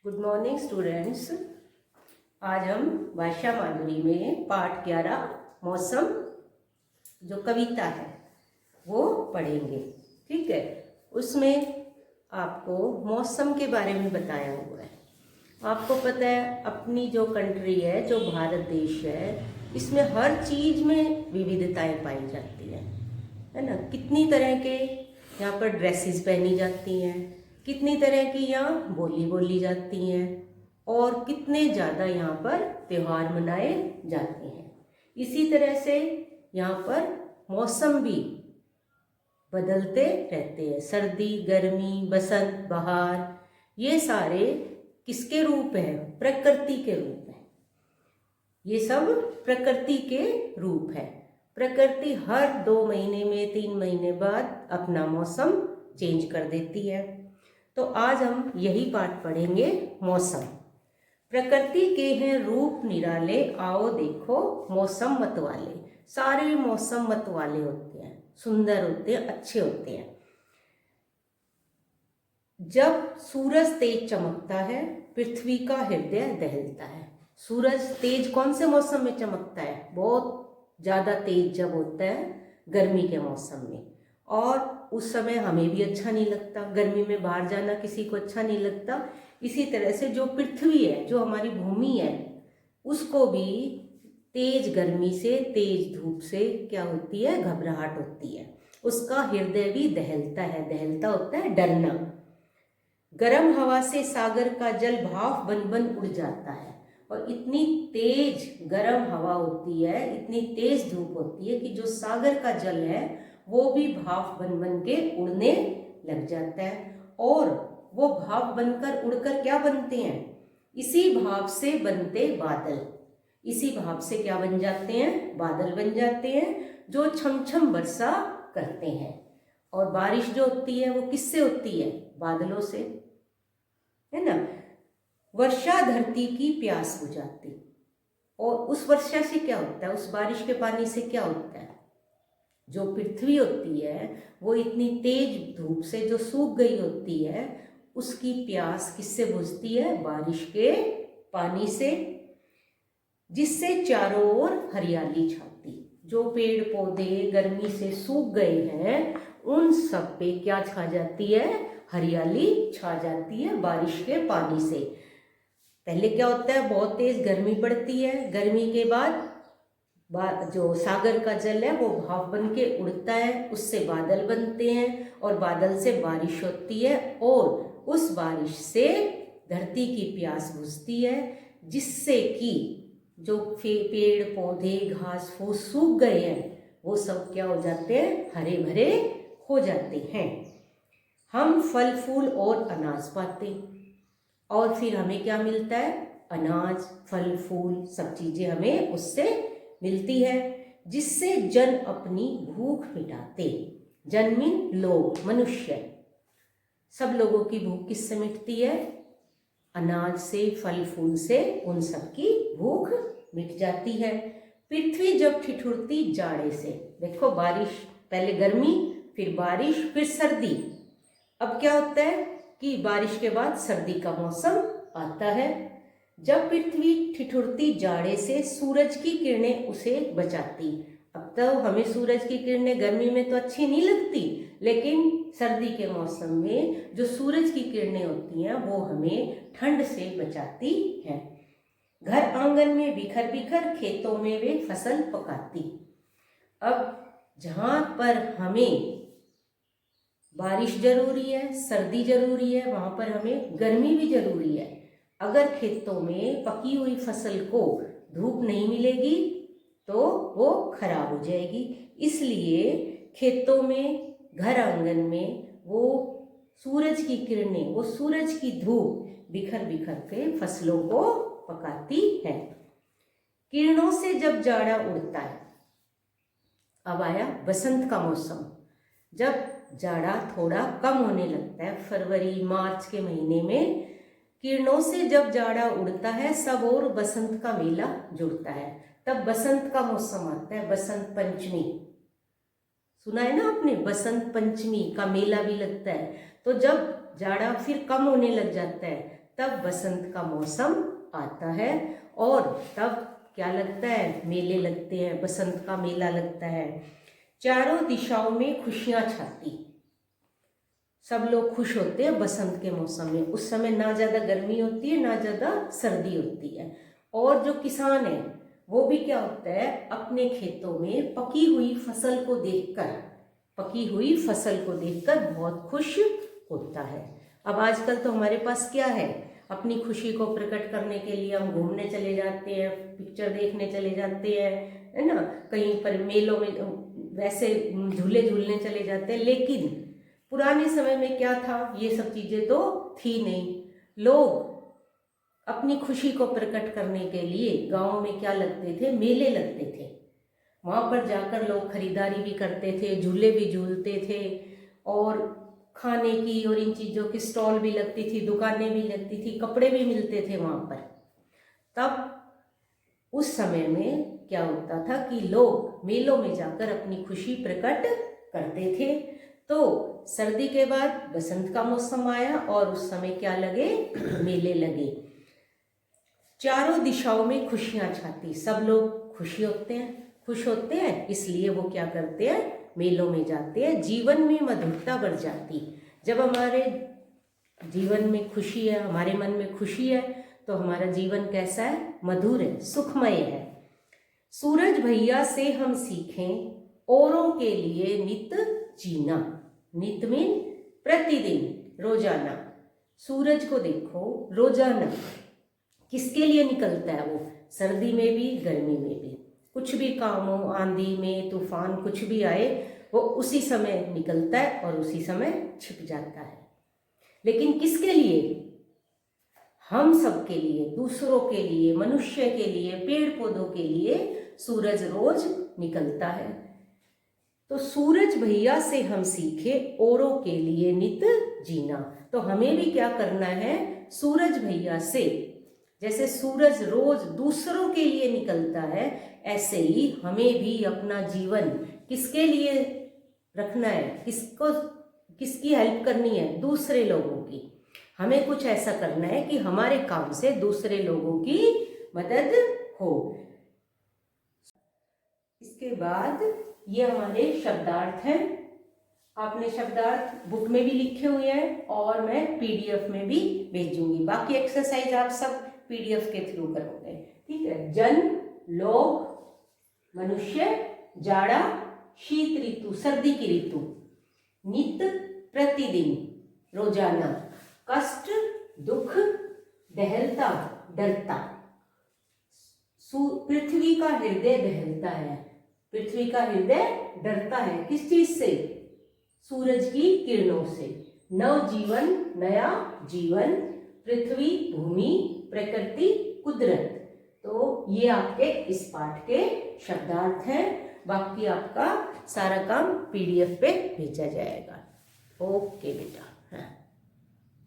Good morning students. आज हम भाषा माधुरी में पाठ 11 मौसम जो कविता है वो पढ़ेंगे। ठीक है, उसमें आपको मौसम के बारे में बताया हुआ है। आपको पता है अपनी जो कंट्री है, जो भारत देश है, इसमें हर चीज़ में विविधताएं पाई जाती है ना। कितनी तरह के यहाँ पर ड्रेसेस पहनी जाती हैं, कितनी तरह की यहाँ बोली बोली जाती हैं और कितने ज़्यादा यहाँ पर त्यौहार मनाए जाते हैं। इसी तरह से यहाँ पर मौसम भी बदलते रहते हैं। सर्दी, गर्मी, बसंत, बहार, ये सारे किसके रूप हैं? प्रकृति के रूप हैं। ये सब प्रकृति के रूप है। प्रकृति हर 2 महीने में 3 महीने बाद अपना मौसम चेंज कर देती है। तो आज हम यही पाठ पढ़ेंगे, मौसम। प्रकृति के हैं रूप निराले, आओ देखो मौसम मतवाले। सारे मौसम मतवाले होते हैं, सुंदर होते हैं, अच्छे होते हैं। जब सूरज तेज चमकता है, पृथ्वी का हृदय दहलता है। सूरज तेज कौन से मौसम में चमकता है? बहुत ज़्यादा तेज जब होता है गर्मी के मौसम में, और उस समय हमें भी अच्छा नहीं लगता। गर्मी में बाहर जाना किसी को अच्छा नहीं लगता। इसी तरह से जो पृथ्वी है, जो हमारी भूमि है, उसको भी तेज गर्मी से, तेज धूप से क्या होती है? घबराहट होती है। उसका हृदय भी दहलता है। दहलता होता है डरना। गर्म हवा से सागर का जल भाप बन बन उड़ जाता है। और इतनी तेज गर्म हवा होती है, इतनी तेज धूप होती है कि जो सागर का जल है वो भी भाप बन बन के उड़ने लग जाता है। और वो भाप बनकर उड़कर क्या बनते हैं? इसी भाप से बनते बादल। इसी भाप से क्या बन जाते हैं? बादल बन जाते हैं, जो छमछम वर्षा करते हैं। और बारिश जो होती है वो किससे होती है? बादलों से, है ना। वर्षा धरती की प्यास बुझाती। और उस वर्षा से क्या होता है? उस बारिश के पानी से क्या होता है? जो पृथ्वी होती है वो इतनी तेज धूप से जो सूख गई होती है, उसकी प्यास किससे बुझती है? बारिश के पानी से, जिससे चारों ओर हरियाली छाती। जो पेड़ पौधे गर्मी से सूख गए हैं, उन सब पे क्या छा जाती है? हरियाली छा जाती है बारिश के पानी से। पहले क्या होता है? बहुत तेज गर्मी पड़ती है। गर्मी के बाद जो सागर का जल है वो भाप बन के उड़ता है, उससे बादल बनते हैं और बादल से बारिश होती है। और उस बारिश से धरती की प्यास बुझती है, जिससे कि जो पेड़ पौधे घास फूस सूख गए हैं वो सब क्या हो जाते हैं? हरे भरे हो जाते हैं। हम फल फूल और अनाज पाते, और फिर हमें क्या मिलता है? अनाज, फल फूल, सब चीज़ें हमें उससे मिलती है, जिससे जन अपनी भूख मिटाते। जन मीन लोग, मनुष्य। सब लोगों की भूख किससे मिटती है? अनाज से, फल फूल से उन सब की भूख मिट जाती है। पृथ्वी जब ठिठुरती जाड़े से, देखो बारिश, पहले गर्मी, फिर बारिश, फिर सर्दी। अब क्या होता है कि बारिश के बाद सर्दी का मौसम आता है। जब पृथ्वी ठिठुरती जाड़े से, सूरज की किरणें उसे बचाती। अब तो हमें सूरज की किरणें गर्मी में तो अच्छी नहीं लगती, लेकिन सर्दी के मौसम में जो सूरज की किरणें होती हैं वो हमें ठंड से बचाती हैं। घर आंगन में बिखर बिखर, खेतों में वे फसल पकाती। अब जहाँ पर हमें बारिश जरूरी है, सर्दी जरूरी है, वहाँ पर हमें गर्मी भी जरूरी है। अगर खेतों में पकी हुई फसल को धूप नहीं मिलेगी तो वो खराब हो जाएगी। इसलिए खेतों में, घर आंगन में वो सूरज की किरणें, वो सूरज की धूप बिखर बिखर के फसलों को पकाती है। किरणों से जब जाड़ा उड़ता है, अब आया बसंत का मौसम। जब जाड़ा थोड़ा कम होने लगता है, फरवरी मार्च के महीने में, किरणों से जब जाड़ा उड़ता है, सब और बसंत का मेला जुड़ता है। तब बसंत का मौसम आता है, बसंत पंचमी। सुना है ना आपने? बसंत पंचमी का मेला भी लगता है। तो जब जाड़ा फिर कम होने लग जाता है, तब बसंत का मौसम आता है और तब क्या लगता है, मेले लगते हैं, बसंत का मेला लगता है। चारों दिशाओं में खुशियां छाती, सब लोग खुश होते हैं बसंत के मौसम में। उस समय ना ज़्यादा गर्मी होती है ना ज़्यादा सर्दी होती है। और जो किसान है वो भी क्या होता है, अपने खेतों में पकी हुई फसल को देखकर बहुत खुश होता है। अब आजकल तो हमारे पास क्या है, अपनी खुशी को प्रकट करने के लिए हम घूमने चले जाते हैं, पिक्चर देखने चले जाते हैं, है ना, कहीं पर मेलों में वैसे झूले झूलने चले जाते हैं। लेकिन पुराने समय में क्या था, ये सब चीज़ें तो थी नहीं। लोग अपनी खुशी को प्रकट करने के लिए गाँव में क्या लगते थे, मेले लगते थे। वहाँ पर जाकर लोग खरीदारी भी करते थे, झूले भी झूलते थे और खाने की और इन चीज़ों की स्टॉल भी लगती थी, दुकानें भी लगती थी, कपड़े भी मिलते थे वहाँ पर। तब उस समय में क्या होता था कि लोग मेलों में जाकर अपनी खुशी प्रकट करते थे। तो सर्दी के बाद बसंत का मौसम आया और उस समय क्या लगे, मेले लगे। चारों दिशाओं में खुशियां छाती, सब लोग खुश होते हैं, इसलिए वो क्या करते हैं, मेलों में जाते हैं। जीवन में मधुरता बढ़ जाती, जब हमारे जीवन में खुशी है, हमारे मन में खुशी है, तो हमारा जीवन कैसा है, मधुर है, सुखमय है। सूरज भैया से हम सीखें औरों के लिए नित जीना। नित मीन प्रतिदिन, रोजाना। सूरज को देखो रोजाना किसके लिए निकलता है, वो सर्दी में भी गर्मी में भी, कुछ भी काम हो, आंधी में तूफान कुछ भी आए, वो उसी समय निकलता है और उसी समय छिप जाता है। लेकिन किसके लिए, हम सब के लिए, दूसरों के लिए, मनुष्य के लिए, पेड़ पौधों के लिए सूरज रोज निकलता है। तो सूरज भैया से हम सीखे औरों के लिए नित जीना। तो हमें भी क्या करना है, सूरज भैया से, जैसे सूरज रोज दूसरों के लिए निकलता है, ऐसे ही हमें भी अपना जीवन किसके लिए रखना है, किसकी हेल्प करनी है, दूसरे लोगों की। हमें कुछ ऐसा करना है कि हमारे काम से दूसरे लोगों की मदद हो। इसके बाद ये हमारे शब्दार्थ हैं। आपने शब्दार्थ बुक में भी लिखे हुए हैं और मैं पीडीएफ में भी भेजूंगी। बाकी एक्सरसाइज आप सब पीडीएफ के थ्रू करोगे, ठीक है। जन, लोग, मनुष्य, जाड़ा, शीत ऋतु, सर्दी की ऋतु, नित, प्रतिदिन, रोजाना, कष्ट, दुख, दहलता, डरता। पृथ्वी का हृदय दहलता है, पृथ्वी का हृदय डरता है, किस चीज से, सूरज की किरणों से। नव जीवन, नया जीवन, पृथ्वी, भूमि, प्रकृति, कुदरत। तो ये आपके इस पाठ के शब्दार्थ हैं। बाकी आपका सारा काम पीडीएफ पे भेजा जाएगा। ओके बेटा।